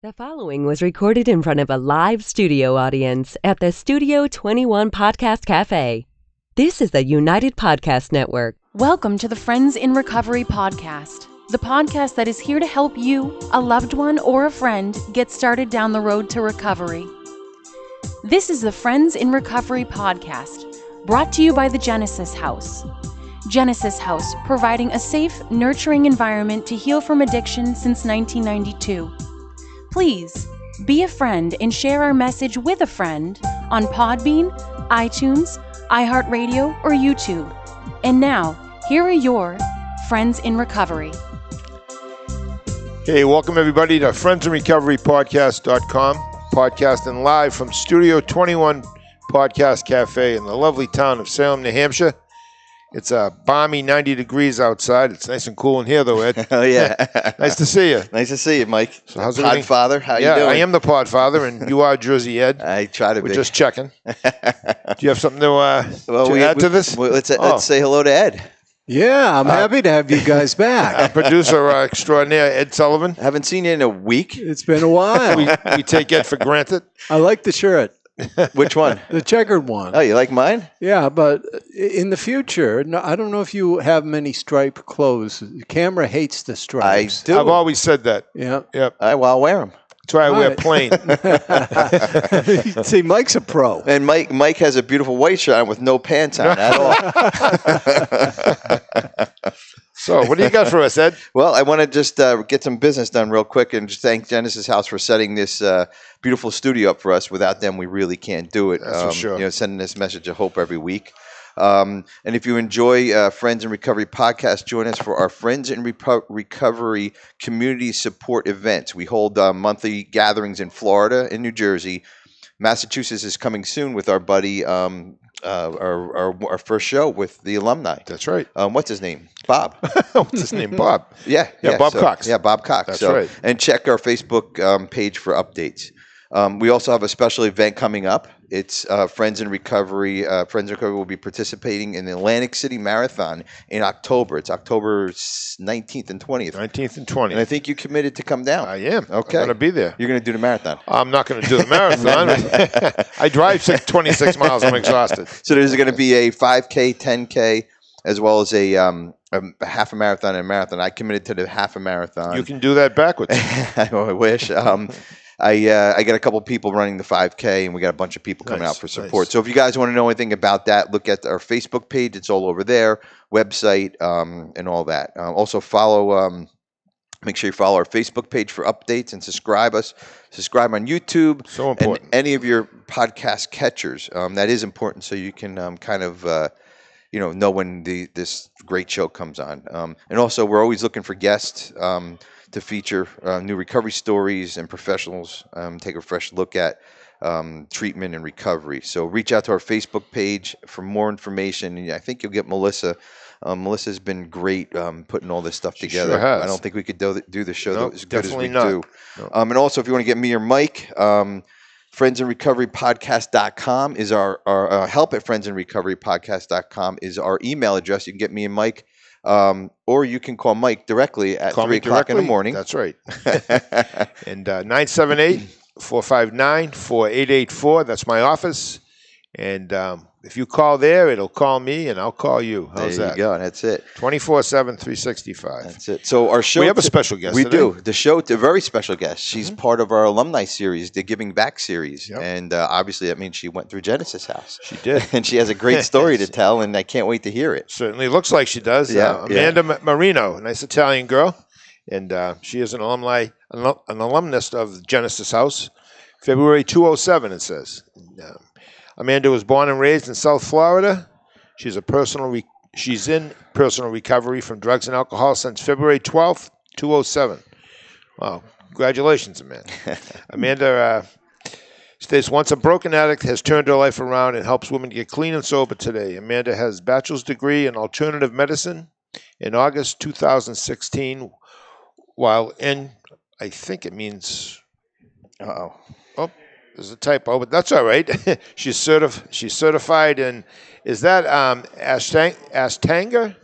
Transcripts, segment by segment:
The following was recorded in front of a live studio audience at the Studio 21 Podcast Café. This is the United Podcast Network. Welcome to the Friends in Recovery podcast, the podcast that is here to help you, a loved one, or a friend get started down the road to recovery. This is the Friends in Recovery podcast, brought to you by the Genesis House. Genesis House, providing a safe, nurturing environment to heal from addiction since 1992. Please be a friend and share our message with a friend on Podbean, iTunes, iHeartRadio, or YouTube. And now, here are your Friends in Recovery. Hey, welcome everybody to friendsinrecoverypodcast.com, podcasting live from Studio 21 Podcast Cafe in the lovely town of Salem, New Hampshire. It's a balmy 90 degrees outside. It's nice and cool in here, though, Ed. Oh, yeah. Nice to see you. Nice to see you, Mike. So how's everything? Podfather, how you doing? Yeah, I am the Podfather, and you are Jersey Ed. I try to We're be. just checking. Do you have something to add to this? Let's say hello to Ed. Yeah, I'm happy to have you guys back. Producer extraordinaire, Ed Sullivan. I haven't seen you in a week. It's been a while. We take Ed for granted. I like the shirt, Which one? the checkered one. Oh, you like mine? Yeah, but in the future, I don't know if you have many striped clothes. The camera hates the I stripes. do. I've always said that. Yeah. Yep. Well, I'll wear them. That's why I wear Right. plain. See, Mike's a pro. And Mike has a beautiful white shirt on with no pants on at all. So, what do you got for us, Ed? Well, I want to just get some business done real quick and just thank Genesis House for setting this beautiful studio up for us. Without them, we really can't do it. That's for sure. You know, sending this message of hope every week. And if you enjoy Friends in Recovery podcast, join us for our Friends in Recovery community support events. We hold monthly gatherings in Florida and New Jersey. Massachusetts is coming soon with our buddy, our first show with the Alumni. That's right. What's his name? Bob. What's his name? Bob. Yeah, Bob Cox. Yeah, Bob Cox. That's right. And check our Facebook page for updates. We also have a special event coming up. It's Friends in Recovery. Friends in Recovery will be participating in the Atlantic City Marathon in October. It's October 19th and 20th. 19th and 20th. And I think you committed to come down. I am. Okay. I'm going to be there. You're going to do the marathon. I'm not going to do the marathon. I drive 26 miles. I'm exhausted. So there's going to be a 5K, 10K, as well as a half a marathon and a marathon. I committed to the half a marathon. You can do that backwards. I wish. I got a couple people running the 5K, and we got a bunch of people coming out for support. Nice. So if you guys want to know anything about that, look at our Facebook page. It's all over there, website, and all that. Also follow. Make sure you follow our Facebook page for updates and subscribe us. Subscribe on YouTube. So important. And any of your podcast catchers. That is important, so you can kind of know when this great show comes on. And also, we're always looking for guests to feature new recovery stories and professionals take a fresh look at treatment and recovery. So reach out to our Facebook page for more information. And I think you'll get Melissa. Melissa's been great putting all this stuff together. Sure has. I don't think we could do the show Nope, as good as we definitely do. not. Nope. And also, if you want to get me or Mike, friendsinrecoverypodcast.com is our help at friendsinrecoverypodcast.com is our email address. You can get me and Mike. Or you can call Mike directly at 3 o'clock in the morning. That's right. And 978-459-4884. That's my office. And if you call there, it'll call me, and I'll call you. How's there that? you go. That's it. 24/7, 365. That's it. So our show. We have a special guest We today. do. The show, a very special guest. She's part of our alumni series, the Giving Back series. Yep. And obviously that means she went through Genesis House. She did. And she has a great story to tell, and I can't wait to hear it. Certainly looks like she does. Yeah, Amanda Marino, a nice Italian girl. And she is an alumnus of Genesis House. February 2007, it says. Amanda was born and raised in South Florida. She's in personal recovery from drugs and alcohol since February 12th, 2007. Wow. Congratulations, Amanda. Amanda states, once a broken addict, has turned her life around and helps women get clean and sober today. Amanda has a bachelor's degree in alternative medicine in August 2016, while in, I think it means... Uh-oh. Oh, there's a typo, but that's all right. She's certified in, is that Ashtanga?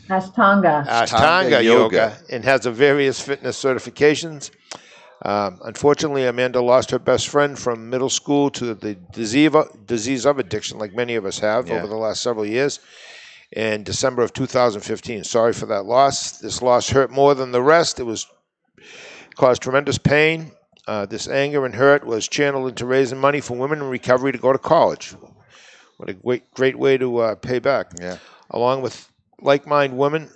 Ashtanga Yoga, and has a various fitness certifications. Unfortunately, Amanda lost her best friend from middle school to the disease of addiction, like many of us have over the last several years, in December of 2015. Sorry for that loss. This loss hurt more than the rest. It caused tremendous pain. This anger and hurt was channeled into raising money for women in recovery to go to college. What a great way to pay back. Yeah. Along with like-minded women,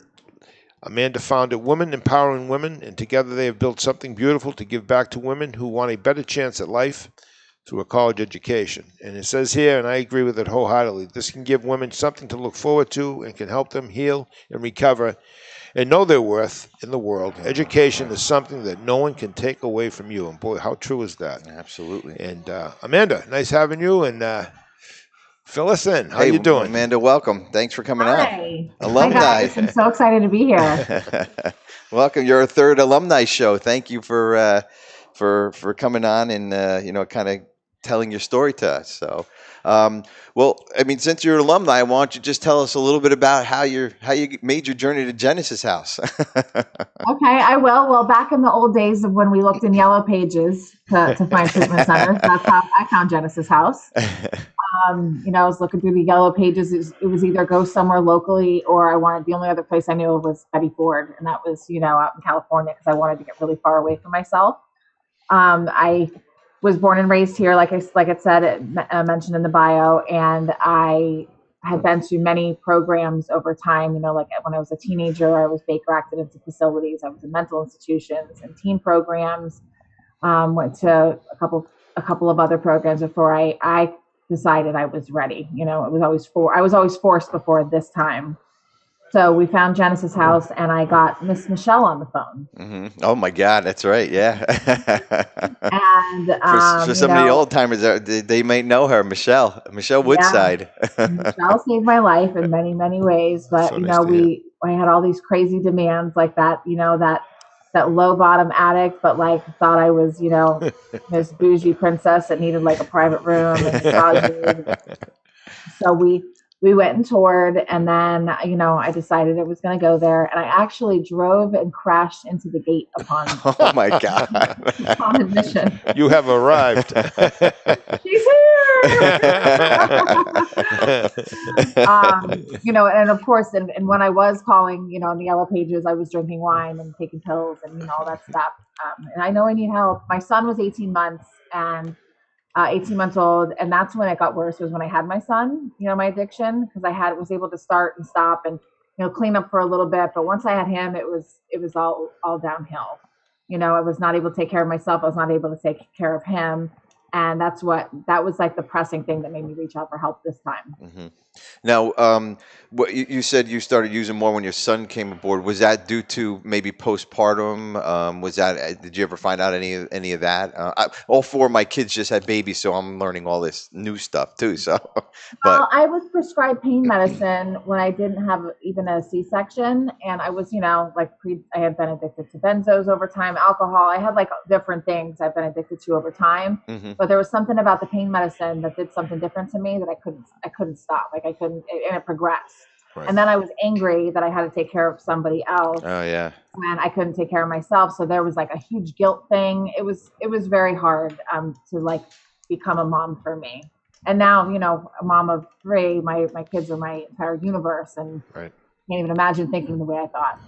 Amanda founded Women Empowering Women, and together they have built something beautiful to give back to women who want a better chance at life through a college education. And it says here, and I agree with it wholeheartedly, this can give women something to look forward to and can help them heal and recover and know their worth in the world. Education is something that no one can take away from you. And boy, how true is that? Absolutely. And Amanda, nice having you, and fill us in. How you doing? Amanda, welcome. Thanks for coming Hi. on. Alumni. Hi guys. I'm so excited to be here. Welcome. You're our third alumni show. Thank you for coming on and kind of telling your story to us. So, well, I mean, since you're an alumni, why don't you just tell us a little bit about how you made your journey to Genesis House? Okay, I will. Well, back in the old days of when we looked in yellow pages to find treatment centers, that's how I found Genesis House. I was looking through the yellow pages. It was either go somewhere locally or the only other place I knew of was Betty Ford. And that was, out in California because I wanted to get really far away from myself. I was born and raised here, like it said, mentioned in the bio. And I had been to many programs over time. Like when I was a teenager, I was Baker acted into facilities. I was in mental institutions and teen programs. Went to a couple of other programs before I decided I was ready. I was always forced before this time. So we found Genesis House, and I got Miss Michelle on the phone. Mm-hmm. Oh my God, that's right, yeah. And for some of the old timers, they might know her, Michelle Woodside. Yeah. Michelle saved my life in many, many ways. But I had all these crazy demands like that. That low bottom addict, but thought I was, this bougie princess that needed a private room and massages. So we went and toured, and then, I decided I was going to go there, and I actually drove and crashed into the gate upon oh my God. upon admission. You have arrived. She's here. And of course, and when I was calling, in the yellow pages, I was drinking wine and taking pills and, all that stuff. And I know I need help. My son was 18 months and 18 months old. And that's when it got worse, was when I had my son, my addiction, because I was able to start and stop and, clean up for a little bit. But once I had him, it was all downhill. I was not able to take care of myself. I was not able to take care of him. And that was the pressing thing that made me reach out for help this time. Mm-hmm. Now, what you said you started using more when your son came aboard. Was that due to maybe postpartum? Did you ever find out any of that? All four of my kids just had babies, so I'm learning all this new stuff too. So, well, I was prescribed pain medicine when I didn't have even a C-section, and I was, I had been addicted to benzos over time, alcohol. I had different things I've been addicted to over time. Mm-hmm. But there was something about the pain medicine that did something different to me that I couldn't stop. I couldn't, and it progressed. Right. And then I was angry that I had to take care of somebody else. Oh yeah. And I couldn't take care of myself. So there was a huge guilt thing. It was very hard to become a mom for me. And now, a mom of 3, my kids are my entire universe, and can't even imagine thinking the way I thought,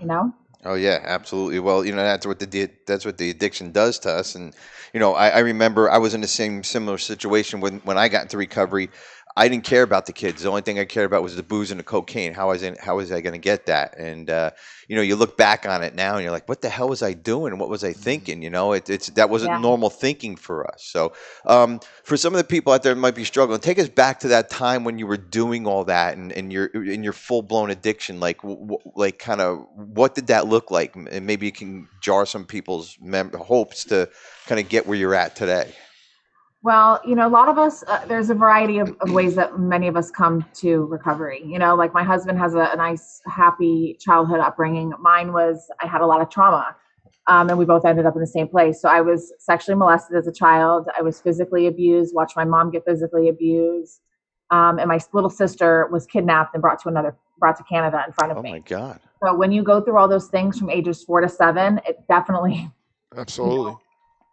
Oh yeah, absolutely. Well, that's what the addiction does to us. And I remember I was in the similar situation when I got into recovery. I didn't care about the kids. The only thing I cared about was the booze and the cocaine. How was I going to get that? And you look back on it now, and you're like, what the hell was I doing? What was I thinking? That wasn't normal thinking for us. So for some of the people out there that might be struggling, take us back to that time when you were doing all that and in your full blown addiction. Kind of what did that look like? And maybe you can jar some people's hopes to kind of get where you're at today. Well, a lot of us, there's a variety of ways that many of us come to recovery. My husband has a nice, happy childhood upbringing. Mine was, I had a lot of trauma, and we both ended up in the same place. So I was sexually molested as a child. I was physically abused, watched my mom get physically abused. And my little sister was kidnapped and brought to Canada in front of me. Oh my God. So when you go through all those things from ages 4 to 7, it definitely. Absolutely.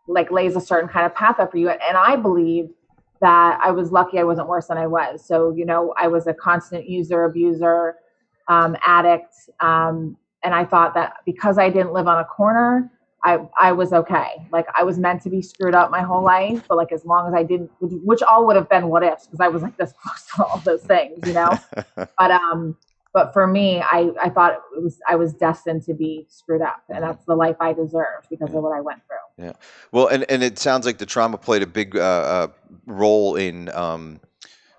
like lays a certain kind of path up for you. And I believed that I was lucky I wasn't worse than I was. So, I was a constant user, abuser, addict. And I thought that because I didn't live on a corner, I was okay. Like I was meant to be screwed up my whole life, but like as long as I didn't, which all would have been what ifs, because I was like this close to all those things, But for me, I thought I was destined to be screwed up, and that's the life I deserved because of what I went through. Yeah. Well, and it sounds like the trauma played a big role in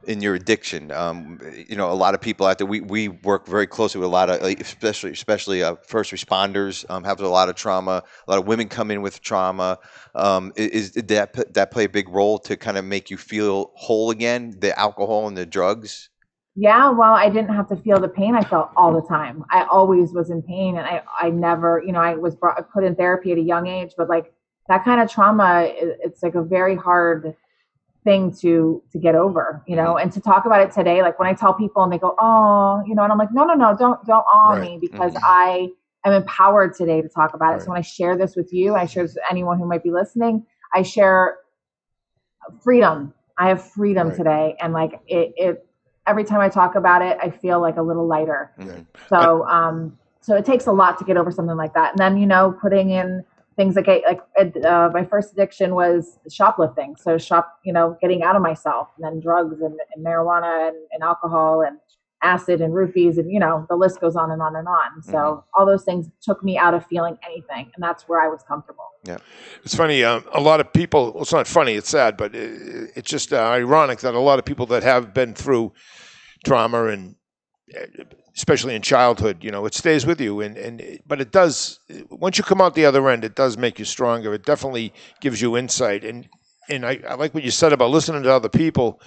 your addiction. A lot of people out there, we work very closely with a lot of, especially first responders, have a lot of trauma. A lot of women come in with trauma. Did that play a big role to kind of make you feel whole again, the alcohol and the drugs? Yeah, well, I didn't have to feel the pain I felt all the time. I always was in pain, and I never, I was put in therapy at a young age, but like that kind of trauma, it's like a very hard thing to get over, and to talk about it today. Like when I tell people and they go, oh, and I'm like, no, don't awe me, because I am empowered today to talk about it. So when I share this with you, I share this with anyone who might be listening, I share freedom. I have freedom today. And like it every time I talk about it, I feel like a little lighter. So it takes a lot to get over something like that. And then, putting in things like my first addiction was shoplifting. So getting out of myself, and then drugs and marijuana and alcohol and acid and roofies, and, the list goes on and on and on. So all those things took me out of feeling anything. And that's where I was comfortable. Yeah. It's funny. A lot of people, well, it's not funny, it's sad, but it's just ironic that a lot of people that have been through trauma, and especially in childhood, it stays with you. But it does, once you come out the other end, it does make you stronger. It definitely gives you insight. And I like what you said about listening to other people.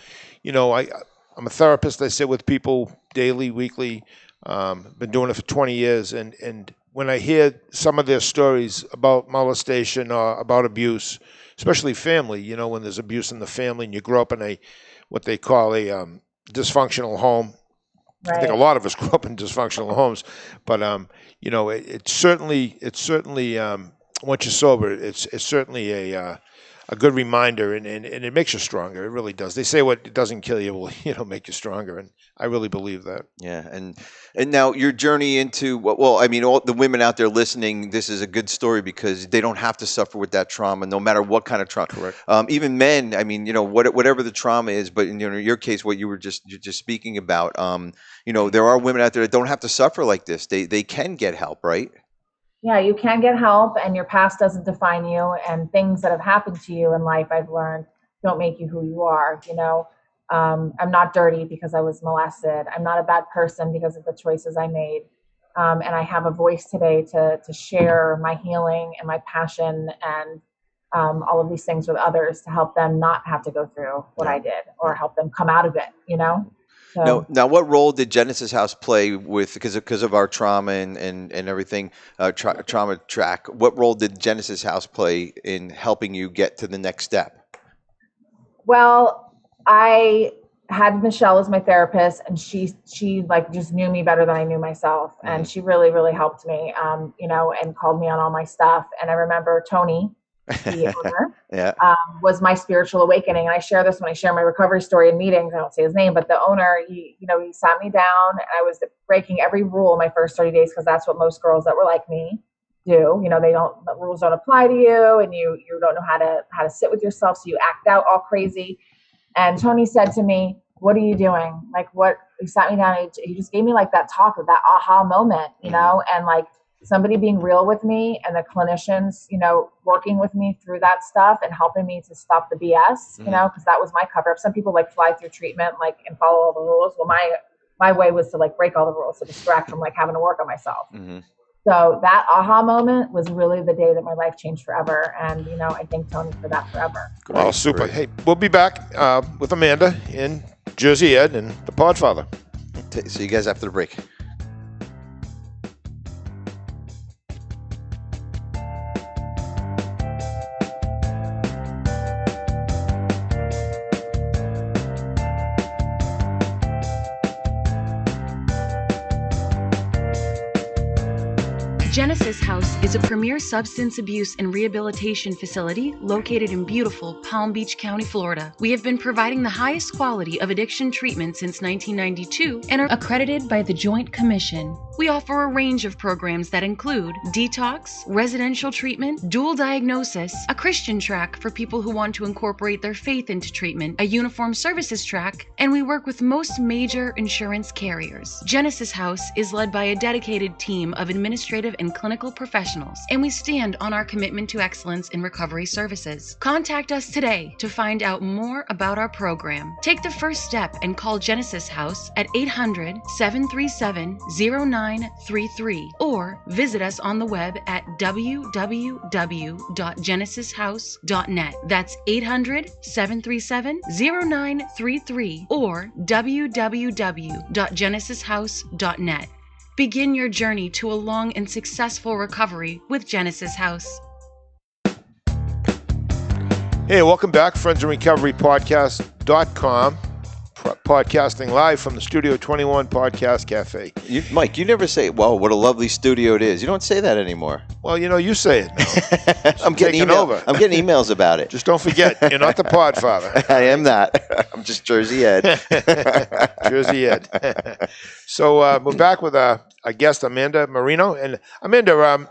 I'm a therapist. I sit with people daily, weekly. Been doing it for 20 years. And when I hear some of their stories about molestation or about abuse, especially family, when there's abuse in the family and you grow up in what they call a dysfunctional home. Right. I think a lot of us grew up in dysfunctional homes, but it's certainly once you're sober, it's certainly a good reminder, and it makes you stronger. It really does. They say what doesn't kill you will make you stronger, and I really believe that. Yeah, and now your journey into all the women out there listening, this is a good story because they don't have to suffer with that trauma, no matter what kind of trauma. Correct. Even men, whatever the trauma is, but in your case, what you're just speaking about, there are women out there that don't have to suffer like this. They can get help, right? Yeah, you can get help, and your past doesn't define you, and things that have happened to you in life, I've learned, don't make you who you are. I'm not dirty because I was molested. I'm not a bad person because of the choices I made. And I have a voice today to share my healing and my passion and all of these things with others to help them not have to go through what I did, or help them come out of it, So. Now, what role did Genesis House play because of our trauma and everything, trauma track? What role did Genesis House play in helping you get to the next step? Well, I had Michelle as my therapist, and she like just knew me better than I knew myself, and she really, really helped me, and called me on all my stuff. And I remember Tony, the owner, was my spiritual awakening. And I share this when I share my recovery story in meetings. I don't say his name, but the owner, he sat me down, and I was breaking every rule my first 30 days, because that's what most girls that were like me do. The rules don't apply to you, and you don't know how to sit with yourself, so you act out all crazy. And Tony said to me, "What are you doing?" Like, what? He sat me down, and he just gave me like that talk, of that aha moment, and like somebody being real with me, and the clinicians, working with me through that stuff and helping me to stop the BS, because that was my cover up. Some people like fly through treatment, like, and follow all the rules. Well, my way was to like break all the rules to distract from like having to work on myself. Mm-hmm. So that aha moment was really the day that my life changed forever. And, I thank Tony for that forever. Well, super. Great. Hey, we'll be back with Amanda in Jersey Ed and the Podfather. See you guys after the break. Genesis House is a premier substance abuse and rehabilitation facility located in beautiful Palm Beach County, Florida. We have been providing the highest quality of addiction treatment since 1992 and are accredited by the Joint Commission. We offer a range of programs that include detox, residential treatment, dual diagnosis, a Christian track for people who want to incorporate their faith into treatment, a uniform services track, and we work with most major insurance carriers. Genesis House is led by a dedicated team of administrative and clinical professionals, and we stand on our commitment to excellence in recovery services. Contact us today to find out more about our program. Take the first step and call Genesis House at 800-737-0933 or visit us on the web at www.genesishouse.net. That's 800-737-0933 or www.genesishouse.net. Begin your journey to a long and successful recovery with Genesis House. Hey, welcome back, Friends in Recovery Podcast.com. Podcasting live from the Studio 21 Podcast Café. Mike, you never say, well, what a lovely studio it is. You don't say that anymore. Well, you say it now. I'm getting emails about it. Just don't forget, you're not the Podfather. I am that. I'm just Jersey Ed. Jersey Ed. So we're back with our guest, Amanda Marino. And Amanda,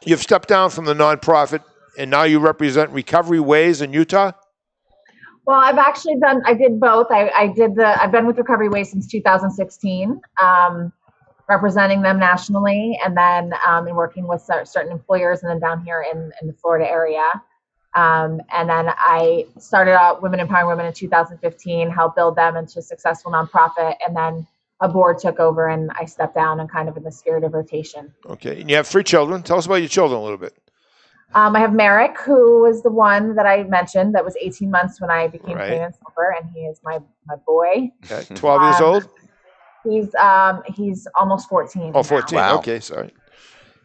you've stepped down from the nonprofit, and now you represent Recovery Ways in Utah? Well, I did both. I've been with Recovery Ways since 2016, representing them nationally, and then in working with certain employers, and then down here in the Florida area. And then I started out Women Empowering Women in 2015, helped build them into a successful nonprofit, and then a board took over and I stepped down and kind of in the spirit of rotation. Okay. And you have 3 children. Tell us about your children a little bit. I have Merrick, who was the one that I mentioned that was 18 months when I became clean and sober, and he is my boy. Okay. 12 years old? He's almost 14. Oh, 14. Wow. Okay, sorry.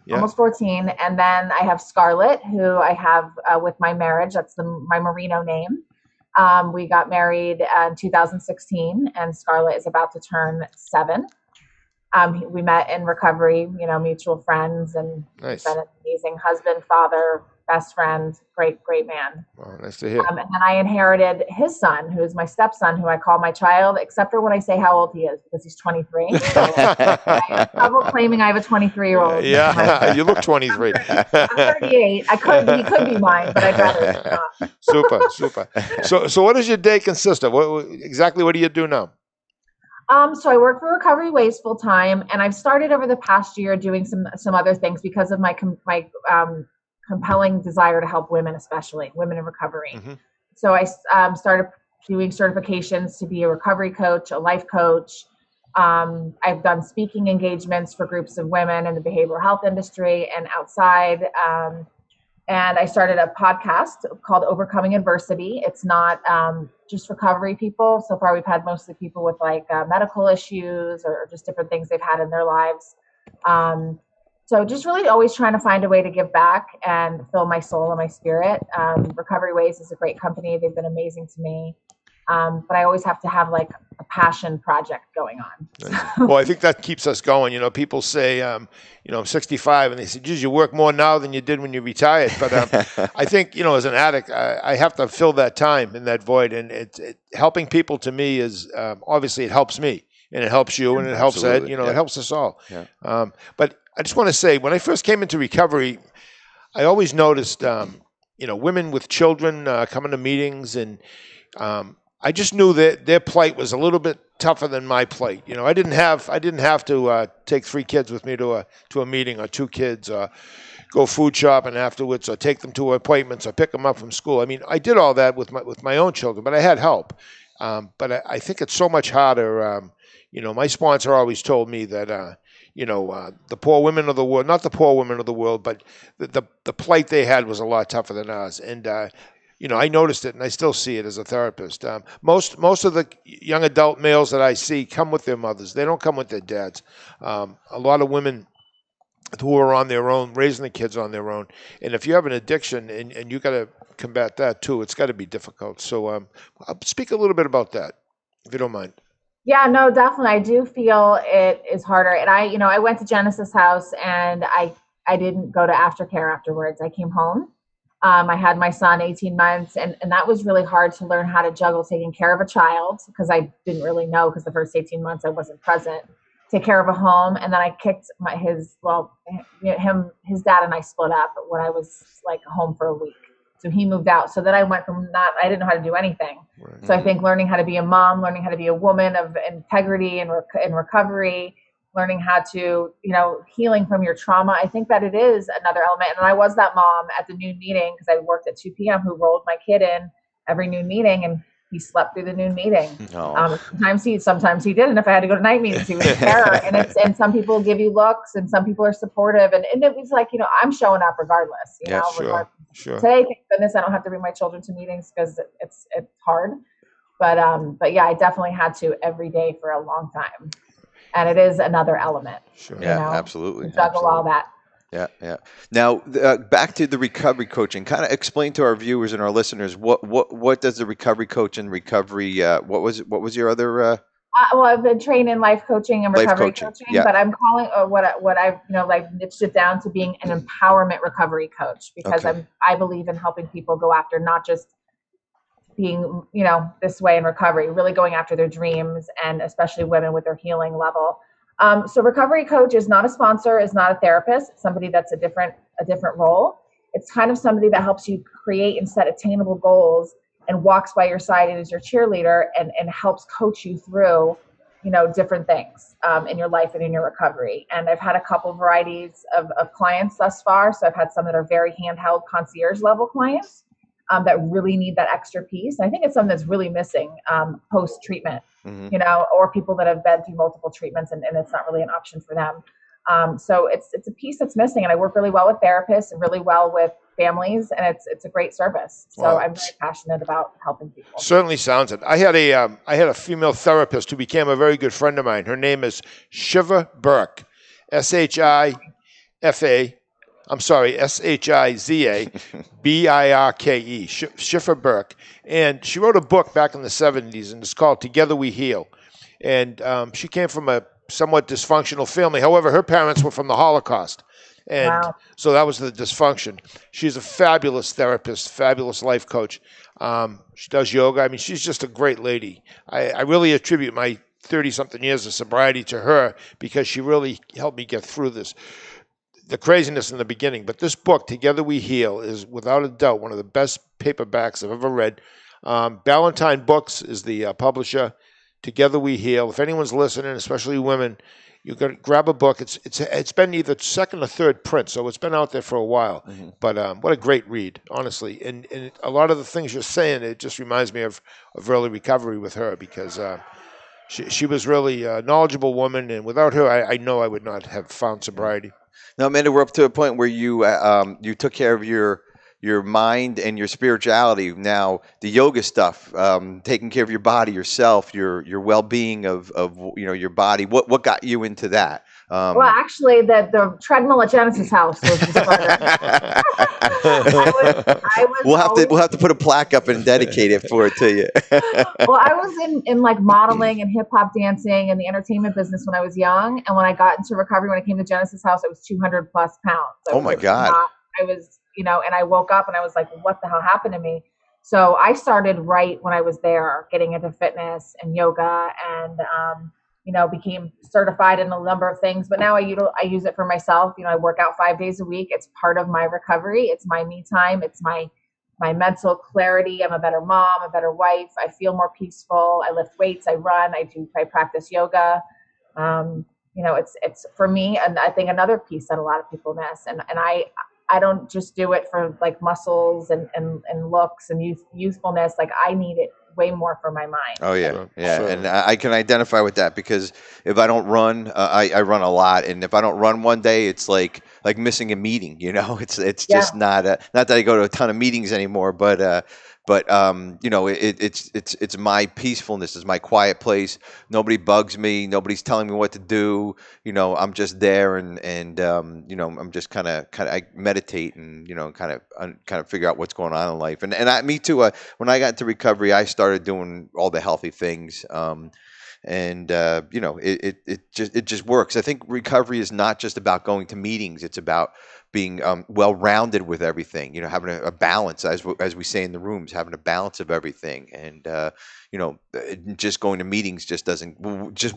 Yeah. Almost 14. And then I have Scarlett, who I have with my marriage. That's my Marino name. We got married in 2016, and Scarlett is about to turn 7. We met in recovery, mutual friends, and nice. Been an amazing husband, father, best friend, great man. Oh, nice to hear. And then I inherited his son, who is my stepson, who I call my child, except for when I say how old he is, because he's 23. So I have trouble claiming I have a 23-year-old. Yeah, you look 23. I'm 38. He could be mine, but I'd rather not. Super. So what does your day consist of? What do you do now? So I work for Recovery Ways full time, and I've started over the past year doing some other things because of my compelling desire to help women, especially women in recovery. Mm-hmm. So I started doing certifications to be a recovery coach, a life coach. I've done speaking engagements for groups of women in the behavioral health industry and outside. And I started a podcast called Overcoming Adversity. It's not just recovery people. So far, we've had mostly people with medical issues or just different things they've had in their lives. So just really always trying to find a way to give back and fill my soul and my spirit. Recovery Ways is a great company. They've been amazing to me. But I always have to have a passion project going on. Well, I think that keeps us going. People say, I'm 65, and they say, geez, you work more now than you did when you retired. But I think, as an addict, I have to fill that time and that void. And helping people to me is, obviously it helps me, and it helps you, and it helps Ed, it helps us all. Yeah. But I just want to say, when I first came into recovery, I always noticed, women with children coming to meetings, and I just knew that their plight was a little bit tougher than my plight. I didn't have to take 3 kids with me to a meeting, or 2 kids, or go food shopping afterwards, or take them to appointments, or pick them up from school. I mean, I did all that with my own children, but I had help. But I think it's so much harder. My sponsor always told me that the poor women of the world, not the poor women of the world, but the plight they had was a lot tougher than ours. And I noticed it, and I still see it as a therapist. Most of the young adult males that I see come with their mothers. They don't come with their dads. A lot of women who are on their own, raising the kids on their own. And if you have an addiction and you got to combat that too, it's got to be difficult. So I'll speak a little bit about that, if you don't mind. Yeah, no, definitely. I do feel it is harder. And I went to Genesis House, and I I didn't go to aftercare afterwards. I came home. I had my son 18 months, and that was really hard to learn how to juggle taking care of a child, because I didn't really know, because the first 18 months I wasn't present, take care of a home. And then I kicked his dad and I split up when I was like home for a week. So he moved out. So then I went from I didn't know how to do anything. Right. So I think learning how to be a mom, learning how to be a woman of integrity and recovery, learning how to, healing from your trauma. I think that it is another element. And I was that mom at the noon meeting, because I worked at 2 p.m. who rolled my kid in every noon meeting, and he slept through the noon meeting. Oh. Sometimes he didn't. If I had to go to night meetings, he was a terror. And some people give you looks, and some people are supportive. And it was like, I'm showing up regardless. Sure. Today, thank goodness, I don't have to bring my children to meetings, because it's hard. But yeah, I definitely had to every day for a long time. And it is another element. Sure. Yeah, absolutely. To juggle all that. Yeah. Now, back to the recovery coaching. Kind of explain to our viewers and our listeners what does the recovery coach and recovery? What was your other? Well, I've been trained in life coaching and recovery coaching, yeah. But I'm calling what I've niched it down to being an empowerment recovery coach, because I believe in helping people go after not just being this way in recovery, really going after their dreams, and especially women with their healing level. So recovery coach is not a sponsor, is not a therapist. It's somebody that's a different role. It's kind of somebody that helps you create and set attainable goals, and walks by your side and is your cheerleader, and helps coach you through, different things in your life and in your recovery. And I've had a couple varieties of clients thus far. So I've had some that are very handheld concierge level clients that really need that extra piece. And I think it's something that's really missing post-treatment, or people that have been through multiple treatments and it's not really an option for them. So it's a piece that's missing. And I work really well with therapists and really well with families, and it's a great service. So wow. I'm very passionate about helping people. Certainly sounds it. I had a female therapist who became a very good friend of mine. Her name is Shiva Burke, Shiza Birke, Shiva Burke. And she wrote a book back in the 70s, and it's called Together We Heal. And she came from a somewhat dysfunctional family. However, her parents were from the Holocaust. And wow. So that was the dysfunction. She's a fabulous therapist, fabulous life coach. She does yoga. I mean, she's just a great lady. I really attribute my 30-something years of sobriety to her, because she really helped me get through the craziness in the beginning. But this book, Together We Heal, is without a doubt one of the best paperbacks I've ever read. Ballantine Books is the publisher. Together We Heal. If anyone's listening, especially women, you got to grab a book. It's been either second or third print, so it's been out there for a while. Mm-hmm. But what a great read, honestly. And a lot of the things you're saying, it just reminds me of early recovery with her, because she was really a knowledgeable woman, and without her, I know I would not have found sobriety. Now, Amanda, we're up to a point where you took care of your mind and your spirituality. Now, the yoga stuff, taking care of your body, yourself, your well-being of your body. What got you into that? Well, actually, the treadmill at Genesis House was the starter. We'll have to put a plaque up and dedicate it to you. Well, I was in like modeling and hip hop dancing and the entertainment business when I was young, and when I got into recovery, when I came to Genesis House, I was 200 plus pounds. Oh my God! I was. And I woke up and I was like, what the hell happened to me? So I started right when I was there, getting into fitness and yoga, and, became certified in a number of things. But now I use it for myself. I work out 5 days a week. It's part of my recovery. It's my me time. It's my mental clarity. I'm a better mom, a better wife. I feel more peaceful. I lift weights. I run. I practice yoga. It's for me. And I think another piece that a lot of people miss. And I don't just do it for like muscles and looks and youthfulness. Like I need it way more for my mind. Oh yeah. Yeah. Sure. And I can identify with that, because if I don't run, I run a lot. And if I don't run one day, it's like missing a meeting, it's just not that I go to a ton of meetings anymore, but it's my peacefulness, it's my quiet place. Nobody bugs me. Nobody's telling me what to do. I'm just there, and I'm just kind of I meditate and kind of figure out what's going on in life. And me too. When I got into recovery, I started doing all the healthy things. It just works. I think recovery is not just about going to meetings. It's about being well-rounded with everything, having a balance, as we say in the rooms, having a balance of everything. And, just going to meetings just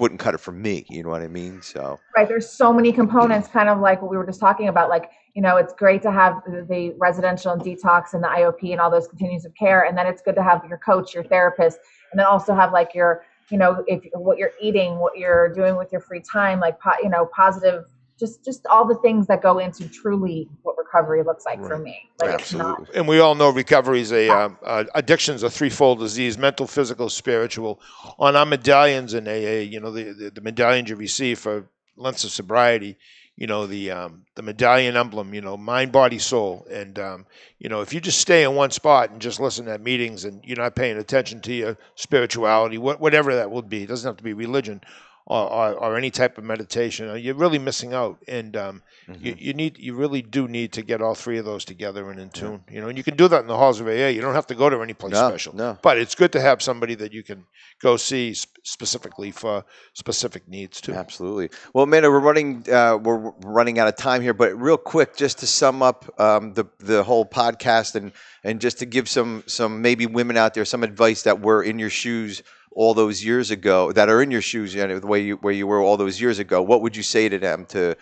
wouldn't cut it for me. You know what I mean? So right, there's so many components, kind of like what we were just talking about. Like, it's great to have the residential and detox and the IOP and all those continuums of care, and then it's good to have your coach, your therapist, and then also have like your, if what you're eating, what you're doing with your free time, like positive. Just all the things that go into truly what recovery looks like for me. Like, absolutely. And we all know recovery is addiction's a threefold disease: mental, physical, spiritual. On our medallions in AA, the medallions you receive for lengths of sobriety, the medallion emblem, mind, body, soul. And, if you just stay in one spot and just listen at meetings and you're not paying attention to your spirituality, whatever that would be, it doesn't have to be religion, or any type of meditation, you're really missing out. And you really do need to get all three of those together and in tune. And you can do that in the halls of AA. You don't have to go to any place special. No. But it's good to have somebody that you can go see specifically for specific needs too. Absolutely. Well, Amanda, we're running out of time here, but real quick, just to sum up the whole podcast and just to give some maybe women out there some advice that were in your shoes all those years ago, that are in your shoes, the way where you were all those years ago, what would you say to them to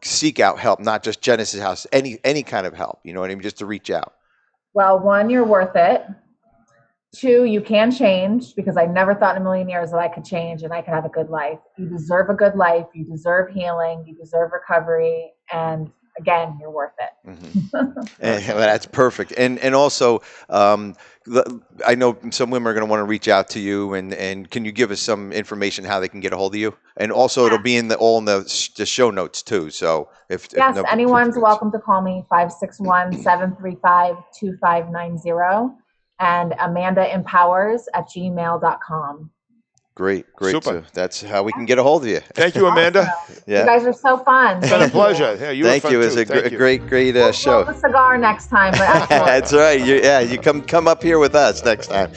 seek out help, not just Genesis House, any kind of help, you know what I mean, just to reach out? Well, 1, you're worth it. 2, you can change, because I never thought in a million years that I could change and I could have a good life. You deserve a good life. You deserve healing. You deserve recovery. And again, you're worth it. Mm-hmm. And that's perfect. And also, I know some women are going to want to reach out to you, and can you give us some information how they can get a hold of you? And also, it'll be in the show notes too. So if anyone's welcome to call me, 561-735-2590, and amandaempowers@gmail.com. Great. Super. So that's how we can get a hold of you. Thank you, Amanda. Awesome. Yeah. You guys are so fun. It's been a pleasure. Yeah, Thank you. It was a great we'll show. We'll a cigar next time. But that's right. You come up here with us next time.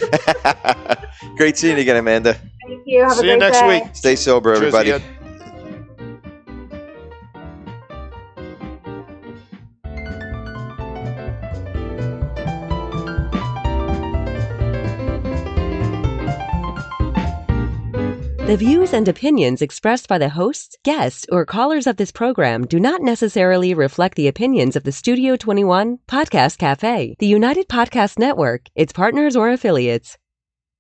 Great seeing you again, Amanda. Thank you. Have See you next week. Stay sober, Cheers everybody. Again. The views and opinions expressed by the hosts, guests, or callers of this program do not necessarily reflect the opinions of the Studio 21 Podcast Café, the United Podcast Network, its partners, or affiliates.